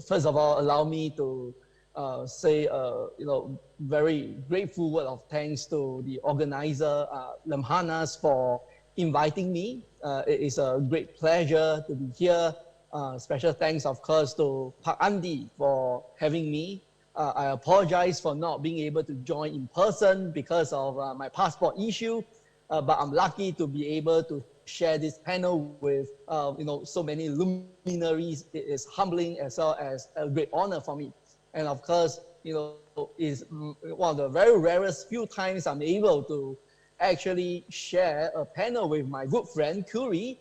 first of all, allow me to say, very grateful word of thanks to the organizer, Lemhanas, for inviting me. It is a great pleasure to be here. Special thanks, of course, to Pak Andi for having me. I apologize for not being able to join in person because of my passport issue, but I'm lucky to be able to share this panel with so many luminaries. It is humbling as well as a great honor for me. And of course, is one of the very rarest few times I'm able to actually share a panel with my good friend Kuri.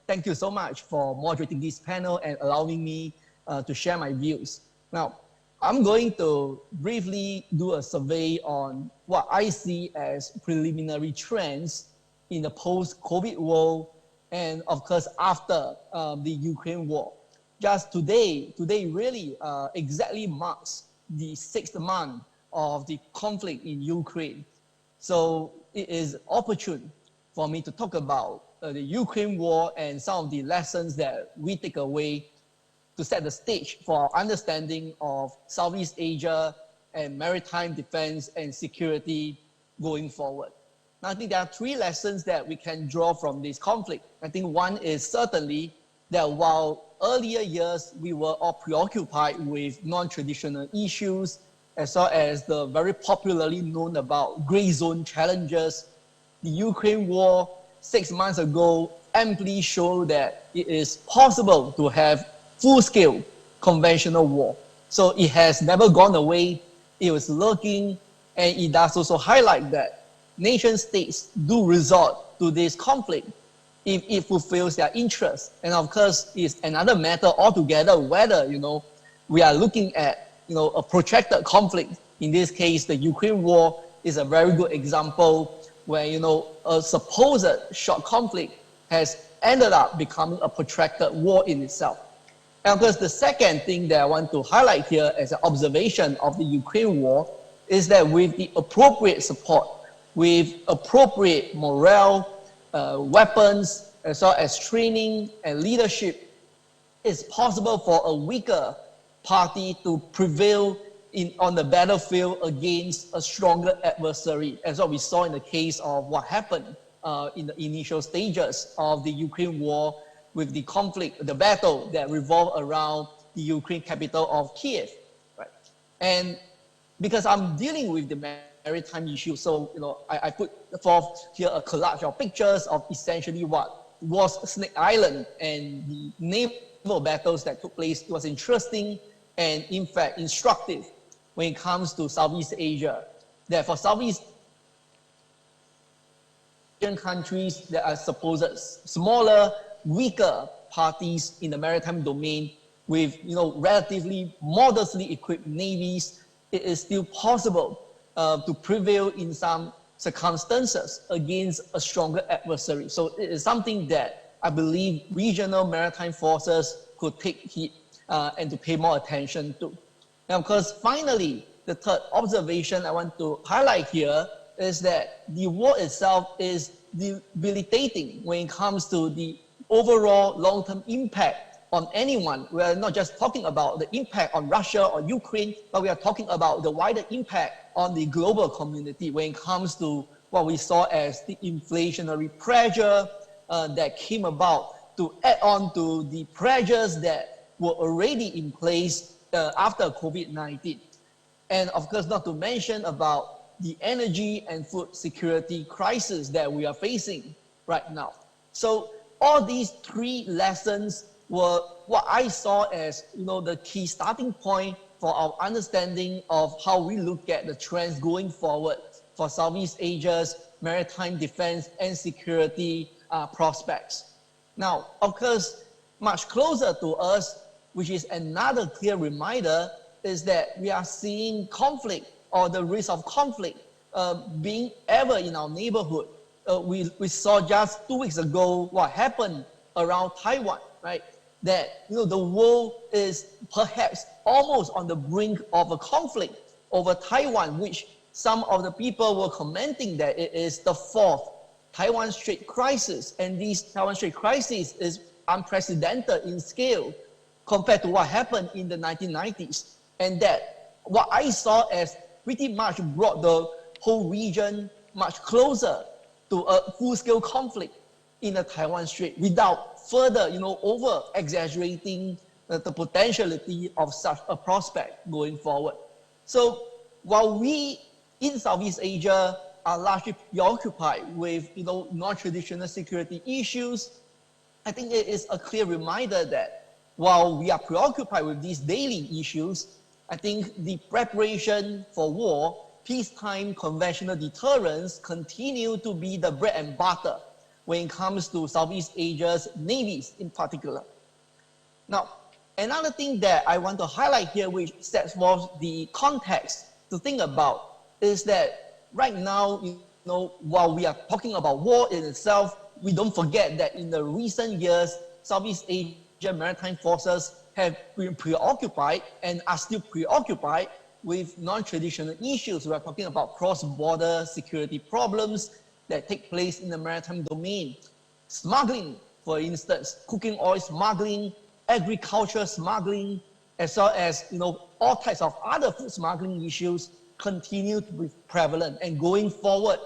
Thank you so much for moderating this panel and allowing me to share my views. Now, I'm going to briefly do a survey on what I see as preliminary trends in the post-COVID world, and of course after the Ukraine war. Just today really exactly marks the 6th month of the conflict in Ukraine. So it is opportune for me to talk about the Ukraine war and some of the lessons that we take away to set the stage for our understanding of Southeast Asia and maritime defense and security going forward. Now, I think there are 3 lessons that we can draw from this conflict. I think one is certainly that while earlier years we were all preoccupied with non-traditional issues, as well as the very popularly known about gray zone challenges, the Ukraine war 6 months ago amply showed that it is possible to have full-scale conventional war. So it has never gone away. It was lurking, and it does also highlight that nation states do resort to this conflict if it fulfills their interests. And of course, it's another matter altogether whether we are looking at a protracted conflict. In this case, the Ukraine war is a very good example where a supposed short conflict has ended up becoming a protracted war in itself. And of course, the second thing that I want to highlight here as an observation of the Ukraine war is that with the appropriate support, with appropriate morale, weapons, as well as training and leadership, it's possible for a weaker party to prevail on the battlefield against a stronger adversary, as what we saw in the case of what happened in the initial stages of the Ukraine war, with the conflict, the battle that revolved around the Ukraine capital of Kiev, right? And because I'm dealing with the maritime issue, so I put forth here a collage of pictures of essentially what was Snake Island and the naval battles that took place. It was interesting and in fact instructive when it comes to Southeast Asia. That for Southeast Asian countries that are supposed smaller, weaker parties in the maritime domain with relatively modestly equipped navies, it is still possible to prevail in some circumstances against a stronger adversary. So it is something that I believe regional maritime forces could take heed and to pay more attention to. And of course, finally, the third observation I want to highlight here is that the war itself is debilitating when it comes to the overall long-term impact on anyone. We are not just talking about the impact on Russia or Ukraine, but we are talking about the wider impact on the global community when it comes to what we saw as the inflationary pressure that came about to add on to the pressures that were already in place after COVID-19. And of course, not to mention about the energy and food security crisis that we are facing right now. So all these 3 lessons were what I saw as the key starting point for our understanding of how we look at the trends going forward for Southeast Asia's maritime defense and security prospects. Now, of course, much closer to us, which is another clear reminder, is that we are seeing conflict or the risk of conflict being ever in our neighborhood. We saw just 2 weeks ago what happened around Taiwan, right? That the world is perhaps almost on the brink of a conflict over Taiwan, which some of the people were commenting that it is the 4th Taiwan Strait crisis, and this Taiwan Strait crisis is unprecedented in scale. compared to what happened in the 1990s. And that what I saw as pretty much brought the whole region much closer to a full-scale conflict in the Taiwan Strait without further, over-exaggerating the potentiality of such a prospect going forward. So while we in Southeast Asia are largely preoccupied with, non-traditional security issues, I think it is a clear reminder that while we are preoccupied with these daily issues, I think the preparation for war, peacetime conventional deterrence continue to be the bread and butter when it comes to Southeast Asia's navies in particular. Now, another thing that I want to highlight here, which sets forth the context to think about, is that right now, while we are talking about war in itself, we don't forget that in the recent years, Southeast Asian maritime forces have been preoccupied and are still preoccupied with non-traditional issues. We are talking about cross-border security problems that take place in the maritime domain. Smuggling, for instance, cooking oil smuggling, agriculture smuggling, as well as all types of other food smuggling issues continue to be prevalent. And going forward,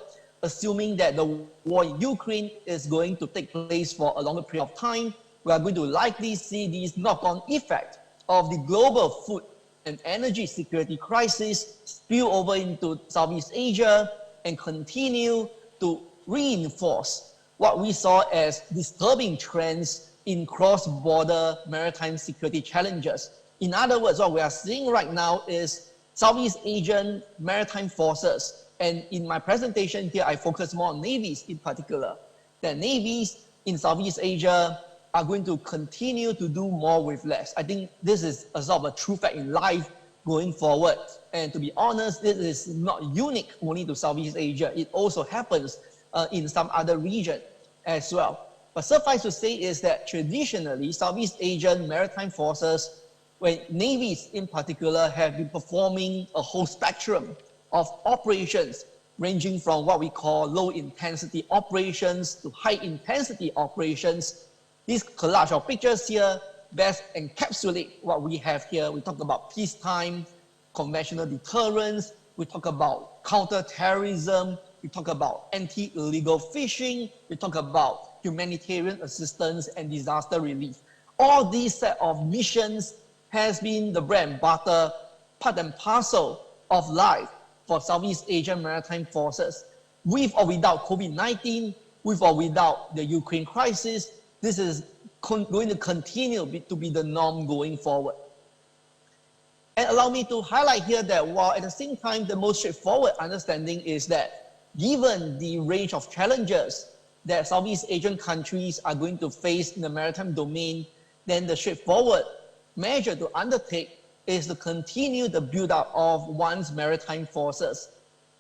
assuming that the war in Ukraine is going to take place for a longer period of time, we are going to likely see these knock-on effects of the global food and energy security crisis spill over into Southeast Asia and continue to reinforce what we saw as disturbing trends in cross-border maritime security challenges. In other words, what we are seeing right now is Southeast Asian maritime forces, and in my presentation here, I focus more on navies in particular, that navies in Southeast Asia are going to continue to do more with less. I think this is a sort of a true fact in life going forward. And to be honest, this is not unique only to Southeast Asia. It also happens in some other region as well. But suffice to say is that traditionally, Southeast Asian maritime forces, when navies in particular, have been performing a whole spectrum of operations ranging from what we call low-intensity operations to high-intensity operations. This collage of pictures here best encapsulate what we have here. We talk about peacetime, conventional deterrence, we talk about counter-terrorism, we talk about anti-illegal fishing, we talk about humanitarian assistance and disaster relief. All these set of missions has been the bread and butter, part and parcel of life for Southeast Asian maritime forces. With or without COVID-19, with or without the Ukraine crisis, this is going to continue to be the norm going forward. And allow me to highlight here that while at the same time, the most straightforward understanding is that given the range of challenges that Southeast Asian countries are going to face in the maritime domain, then the straightforward measure to undertake is to continue the build-up of one's maritime forces.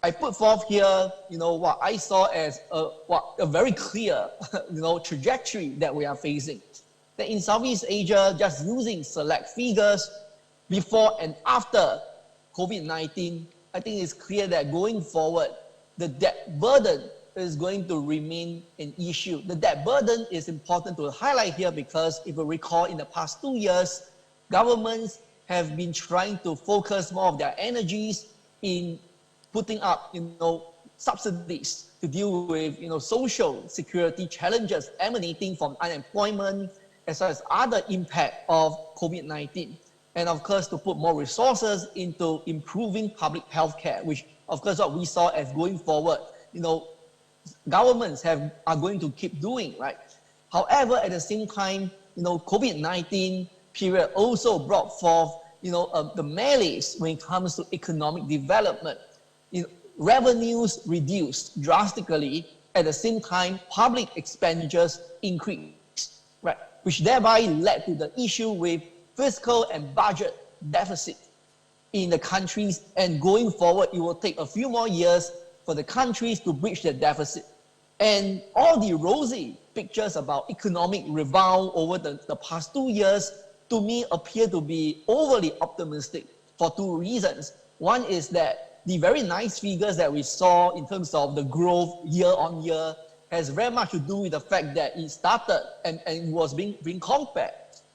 I put forth here, what I saw as a very clear, trajectory that we are facing. That in Southeast Asia, just using select figures before and after COVID-19, I think it's clear that going forward, the debt burden is going to remain an issue. The debt burden is important to highlight here because if you recall, in the past 2 years, governments have been trying to focus more of their energies in putting up, subsidies to deal with, social security challenges emanating from unemployment, as well as other impact of COVID-19. And of course, to put more resources into improving public health care, which of course what we saw as going forward, governments are going to keep doing, right? However, at the same time, COVID-19 period also brought forth, the malaise when it comes to economic development. Revenues reduced drastically. At the same time, public expenditures increased, right? Which thereby led to the issue with fiscal and budget deficit in the countries. And going forward, it will take a few more years for the countries to bridge the deficit. And all the rosy pictures about economic rebound over the past 2 years, to me, appear to be overly optimistic for 2 reasons. One is that the very nice figures that we saw in terms of the growth year on year has very much to do with the fact that it started and was being compared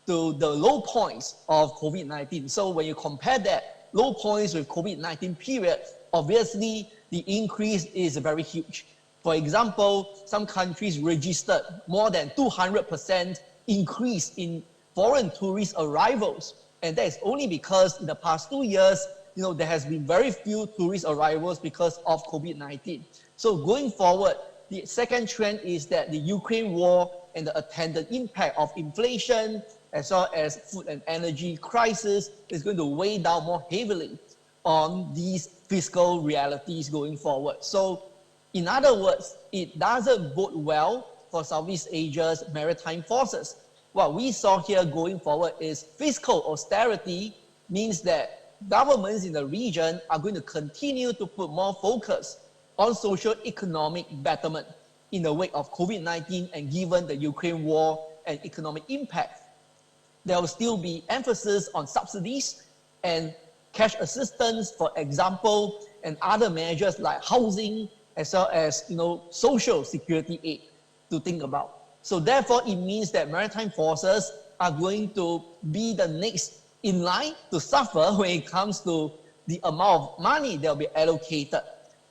to the low points of COVID-19. So when you compare that low points with COVID-19 period, obviously the increase is very huge. For example, some countries registered more than 200% increase in foreign tourist arrivals. And that is only because in the past 2 years, there has been very few tourist arrivals because of COVID-19. So going forward, the second trend is that the Ukraine war and the attendant impact of inflation, as well as food and energy crisis, is going to weigh down more heavily on these fiscal realities going forward. So in other words, it doesn't bode well for Southeast Asia's maritime forces. What we saw here going forward is fiscal austerity means that governments in the region are going to continue to put more focus on socio-economic betterment in the wake of COVID-19 and given the Ukraine war and economic impact. There will still be emphasis on subsidies and cash assistance, for example, and other measures like housing, as well as social security aid to think about. So therefore, it means that maritime forces are going to be the next in line to suffer when it comes to the amount of money that will be allocated.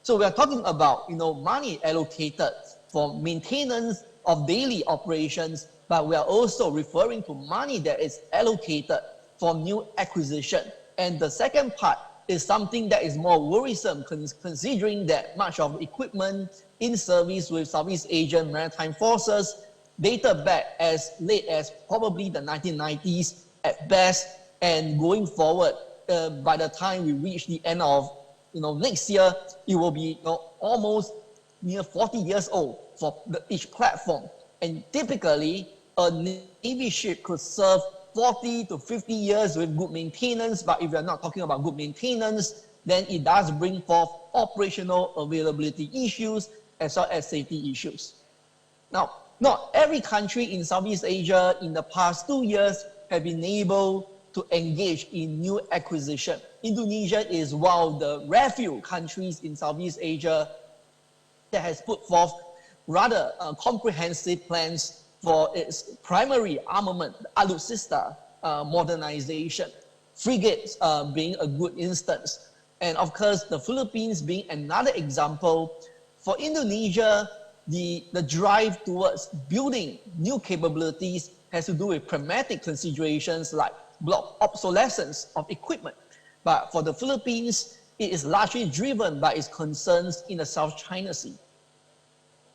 So we are talking about money allocated for maintenance of daily operations, but we are also referring to money that is allocated for new acquisition. And the second part is something that is more worrisome, considering that much of equipment in service with Southeast Asian maritime forces dated back as late as probably the 1990s at best, and going forward, by the time we reach the end of next year, it will be almost near 40 years old for each platform. And typically, a Navy ship could serve 40 to 50 years with good maintenance, but if you're not talking about good maintenance, then it does bring forth operational availability issues as well as safety issues. Now, not every country in Southeast Asia in the past 2 years have been able to engage in new acquisition. Indonesia is one of the rare few countries in Southeast Asia that has put forth rather comprehensive plans for its primary armament, alutsista modernization, frigates being a good instance. And of course, the Philippines being another example. For Indonesia, the drive towards building new capabilities has to do with pragmatic considerations like block obsolescence of equipment. But for the Philippines, it is largely driven by its concerns in the South China Sea.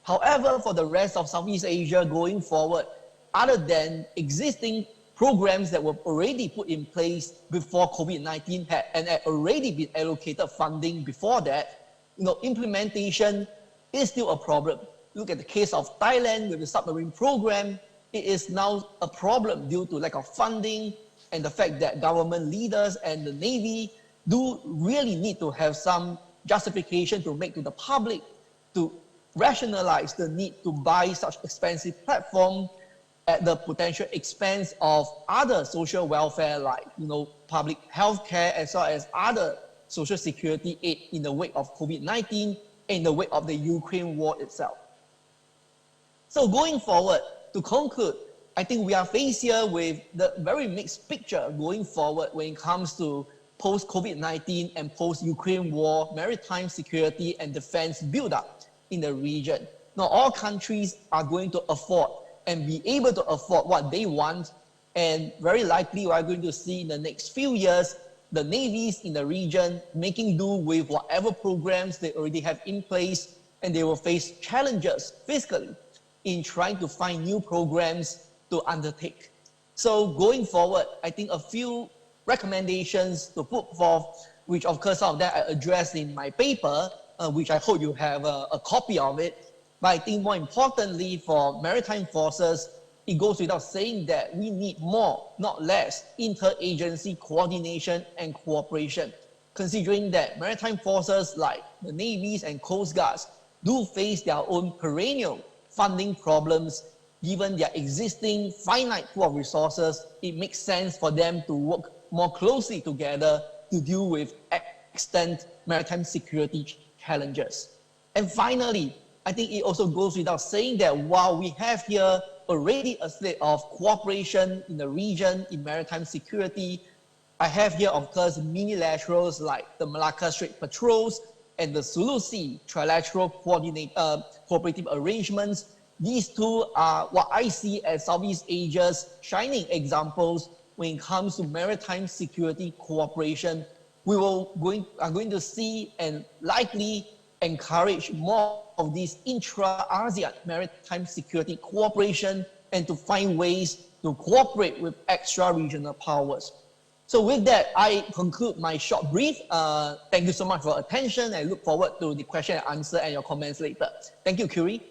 However, for the rest of Southeast Asia going forward, other than existing programs that were already put in place before COVID-19 and had already been allocated funding before that, implementation is still a problem. Look at the case of Thailand with the submarine program. It is now a problem due to lack of funding and the fact that government leaders and the Navy do really need to have some justification to make to the public to rationalize the need to buy such expensive platform at the potential expense of other social welfare like public health care as well as other social security aid in the wake of COVID-19, in the wake of the Ukraine war itself. So going forward, to conclude, I think we are faced here with the very mixed picture going forward when it comes to post-COVID-19 and post-Ukraine war, maritime security and defense build-up in the region. Not all countries are going to afford and be able to afford what they want, and very likely we are going to see in the next few years the navies in the region making do with whatever programs they already have in place, and they will face challenges fiscally in trying to find new programs to undertake. So going forward, I think a few recommendations to put forth, which of course some of that I addressed in my paper, which I hope you have a copy of it. But I think more importantly for maritime forces, it goes without saying that we need more, not less, interagency coordination and cooperation, considering that maritime forces like the navies and coast guards do face their own perennial funding problems. Given their existing finite pool of resources, it makes sense for them to work more closely together to deal with extant maritime security challenges. And finally, I think it also goes without saying that while we have here already a slate of cooperation in the region in maritime security. I have here, of course, minilaterals like the Malacca Strait Patrols and the Sulu Sea trilateral cooperative arrangements. These two are what I see as Southeast Asia's shining examples when it comes to maritime security cooperation. We are going to see and likely encourage more of this intra-ASEAN maritime security cooperation and to find ways to cooperate with extra-regional powers. So with that, I conclude my short brief. Thank you so much for your attention. I look forward to the question and answer and your comments later. Thank you, Curie.